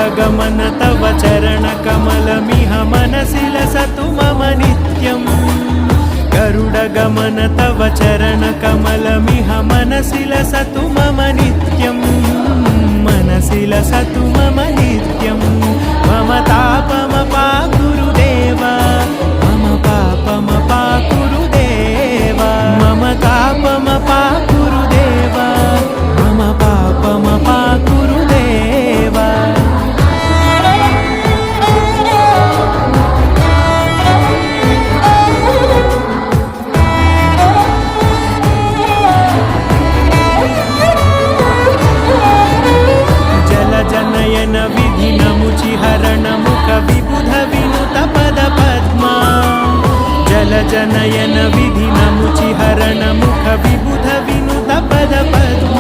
गरुडगमन तव चरणकमलमिह मनसि लसतु मम नित्यम् गरुडगमन तव चरणकमलमिह मनसि लसतु मम नित्यम् मनसि लसतु मम नित्यम् मम तापमपाकुरुदेव मम पापमपाकुरुदेव मम तापमपाकुरुदेव मम पापमपाकुरुदेव जलजनयन विधिनमुचिहरण मुख विबुध विनुत पद पद्मा जलजनयन विधिनमुचिहरण मुख विबुध विनुत पद पद्मा